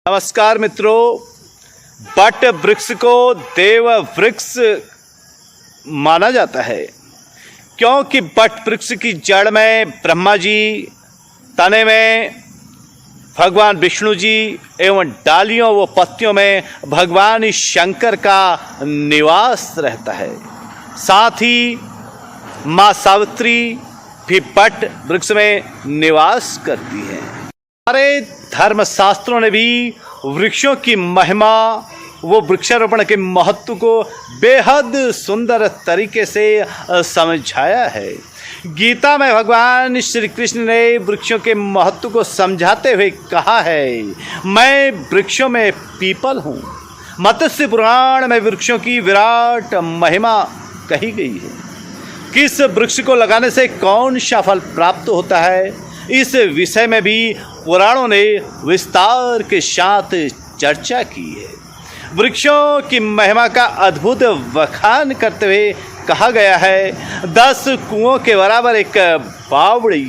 नमस्कार मित्रों, बट वृक्ष को देव वृक्ष माना जाता है क्योंकि बट वृक्ष की जड़ में ब्रह्मा जी, तने में भगवान विष्णु जी एवं डालियों व पत्तियों में भगवान शंकर का निवास रहता है। साथ ही माँ सावित्री भी बट वृक्ष में निवास करती है। हमारे धर्म शास्त्रों ने भी वृक्षों की महिमा वो वृक्षारोपण के महत्व को बेहद सुंदर तरीके से समझाया है। गीता में भगवान श्री कृष्ण ने वृक्षों के महत्व को समझाते हुए कहा है, मैं वृक्षों में पीपल हूँ। मत्स्य पुराण में वृक्षों की विराट महिमा कही गई है। किस वृक्ष को लगाने से कौन सा फल प्राप्त होता है, इस विषय में भी पुराणों ने विस्तार के साथ चर्चा की है। वृक्षों की महिमा का अद्भुत बखान करते हुए कहा गया है, 10 कुओं के बराबर एक बावड़ी,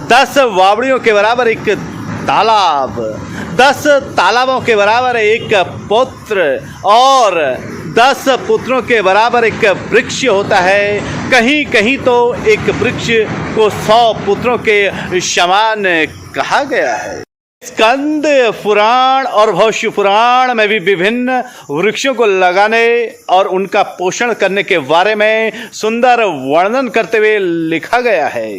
10 बावड़ियों के बराबर एक तालाब, 10 तालाबों के बराबर एक पुत्र और 10 पुत्रों के बराबर एक वृक्ष होता है। कहीं कहीं तो एक वृक्ष को 100 पुत्रों के समान कहा गया है। स्कंद पुराण और भविष्य पुराण में भी विभिन्न वृक्षों को लगाने और उनका पोषण करने के बारे में सुंदर वर्णन करते हुए लिखा गया है।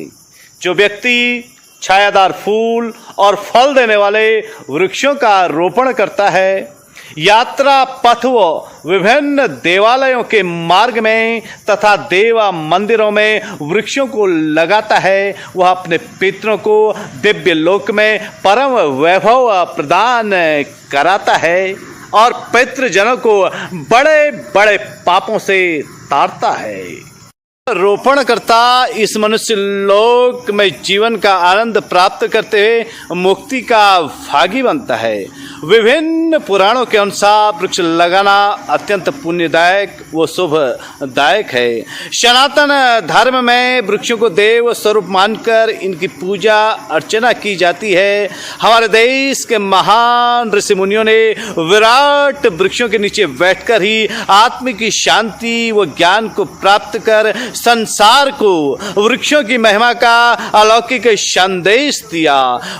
जो व्यक्ति छायादार फूल और फल देने वाले वृक्षों का रोपण करता है, यात्रा पथ व विभिन्न देवालयों के मार्ग में तथा देवा मंदिरों में वृक्षों को लगाता है, वह अपने पितरों को दिव्य लोक में परम वैभव प्रदान कराता है और पितृजनों को बड़े बड़े पापों से तारता है। रोपणकर्ता इस मनुष्य लोक में जीवन का आनंद प्राप्त करते हुए मुक्ति का भागी बनता है। विभिन्न पुराणों के अनुसार वृक्ष लगाना अत्यंत पुण्यदायक व शुभदायक है। सनातन धर्म में वृक्षों को देव स्वरूप मानकर इनकी पूजा अर्चना की जाती है। हमारे देश के महान ऋषि मुनियों ने विराट वृक्षों के नीचे बैठकर ही आत्म की शांति व ज्ञान को प्राप्त कर संसार को वृक्षों की महिमा का अलौकिक संदेश दिया।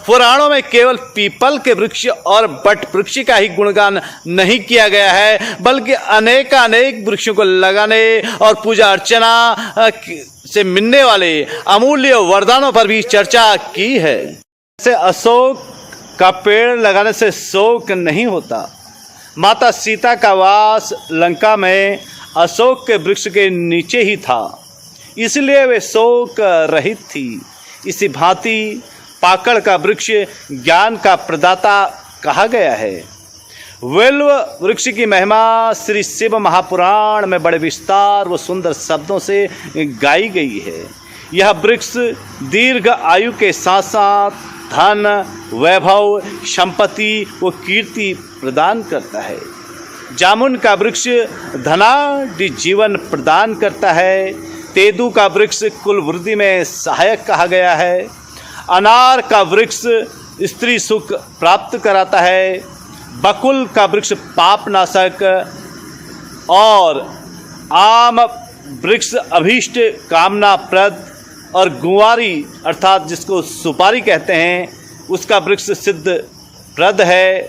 पुराणों में केवल पीपल के वृक्ष और बट वृक्ष का ही गुणगान नहीं किया गया है, बल्कि अनेक वृक्षों को लगाने और पूजा अर्चना से मिलने वाले अमूल्य वरदानों पर भी चर्चा की है। जैसे अशोक का पेड़ लगाने से शोक नहीं होता। माता सीता का वास लंका में अशोक के वृक्ष के नीचे ही था, इसलिए वे शोक रहित थी। इसी भांति पाकड़ का वृक्ष ज्ञान का प्रदाता कहा गया है। विल्व वृक्ष की महिमा श्री शिव महापुराण में बड़े विस्तार व सुंदर शब्दों से गाई गई है। यह वृक्ष दीर्घ आयु के साथ साथ धन, वैभव, संपत्ति व कीर्ति प्रदान करता है। जामुन का वृक्ष धनाढ्य जीवन प्रदान करता है। तेंदू का वृक्ष कुल वृद्धि में सहायक कहा गया है। अनार का वृक्ष स्त्री सुख प्राप्त कराता है। बकुल का वृक्ष पापनाशक और आम वृक्ष अभीष्ट कामना प्रद और गुंवारी अर्थात जिसको सुपारी कहते हैं उसका वृक्ष सिद्ध प्रद है।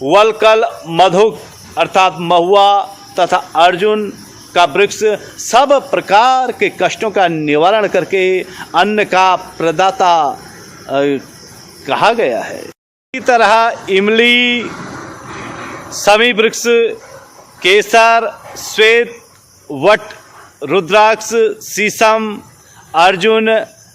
वलकल मधुक अर्थात महुआ तथा अर्जुन का वृक्ष सब प्रकार के कष्टों का निवारण करके अन्न का प्रदाता कहा गया है। इसी तरह इमली, समी वृक्ष, केसर, श्वेत, वट, रुद्राक्ष, शीशम, अर्जुन,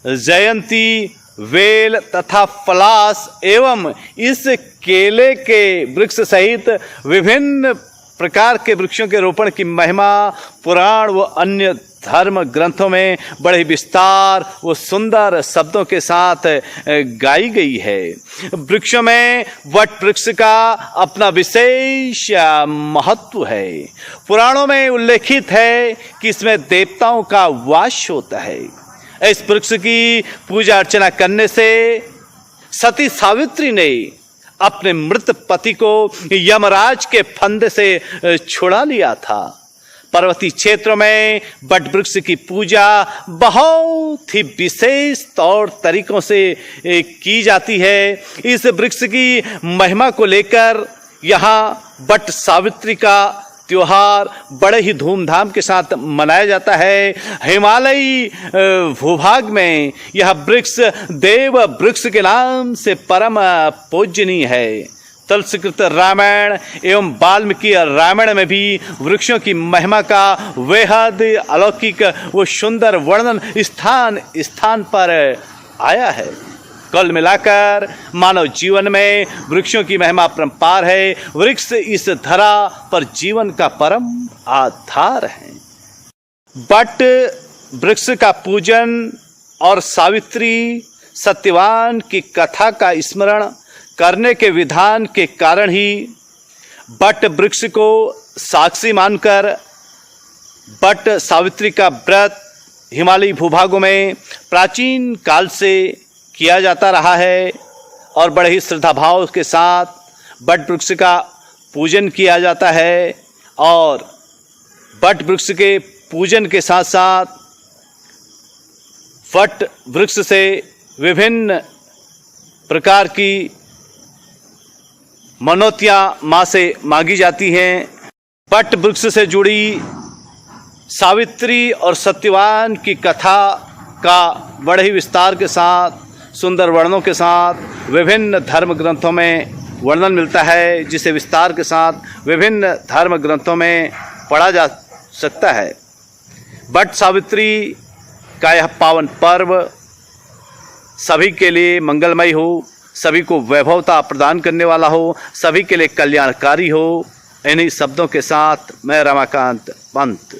जयंती, वेल तथा पलाश एवं इस केले के वृक्ष सहित विभिन्न प्रकार के वृक्षों के रोपण की महिमा पुराण व अन्य धर्म ग्रंथों में बड़े विस्तार व सुंदर शब्दों के साथ गाई गई है। वृक्षों में वट वृक्ष का अपना विशेष महत्व है। पुराणों में उल्लेखित है कि इसमें देवताओं का वास होता है। इस वृक्ष की पूजा अर्चना करने से सती सावित्री ने अपने मृत पति को यमराज के फंदे से छुड़ा लिया था। पर्वतीय क्षेत्रों में बट वृक्ष की पूजा बहुत ही विशेष तौर तरीकों से की जाती है। इस वृक्ष की महिमा को लेकर यहाँ बट सावित्री का त्योहार बड़े ही धूमधाम के साथ मनाया जाता है। हिमालयी भूभाग में यह वृक्ष देव वृक्ष के नाम से परम पूजनीय है। तुलसीकृत रामायण एवं वाल्मीकि रामायण में भी वृक्षों की महिमा का बेहद अलौकिक व सुंदर वर्णन स्थान स्थान पर आया है। कुल मिलाकर मानव जीवन में वृक्षों की महिमा परंपार है। वृक्ष इस धरा पर जीवन का परम आधार है। बट वृक्ष का पूजन और सावित्री सत्यवान की कथा का स्मरण करने के विधान के कारण ही बट वृक्ष को साक्षी मानकर बट सावित्री का व्रत हिमालयी भूभागों में प्राचीन काल से किया जाता रहा है और बड़े ही श्रद्धा भाव के साथ बट वृक्ष का पूजन किया जाता है। और बट वृक्ष के पूजन के साथ साथ बट वृक्ष से विभिन्न प्रकार की मनौतियाँ माँ से मांगी जाती हैं। बट वृक्ष से जुड़ी सावित्री और सत्यवान की कथा का बड़े ही विस्तार के साथ सुंदर वर्णनों के साथ विभिन्न धर्म ग्रंथों में वर्णन मिलता है, जिसे विस्तार के साथ विभिन्न धर्म ग्रंथों में पढ़ा जा सकता है। बट सावित्री का यह पावन पर्व सभी के लिए मंगलमय हो, सभी को वैभवता प्रदान करने वाला हो, सभी के लिए कल्याणकारी हो। इन्हीं शब्दों के साथ मैं रमाकांत पंत।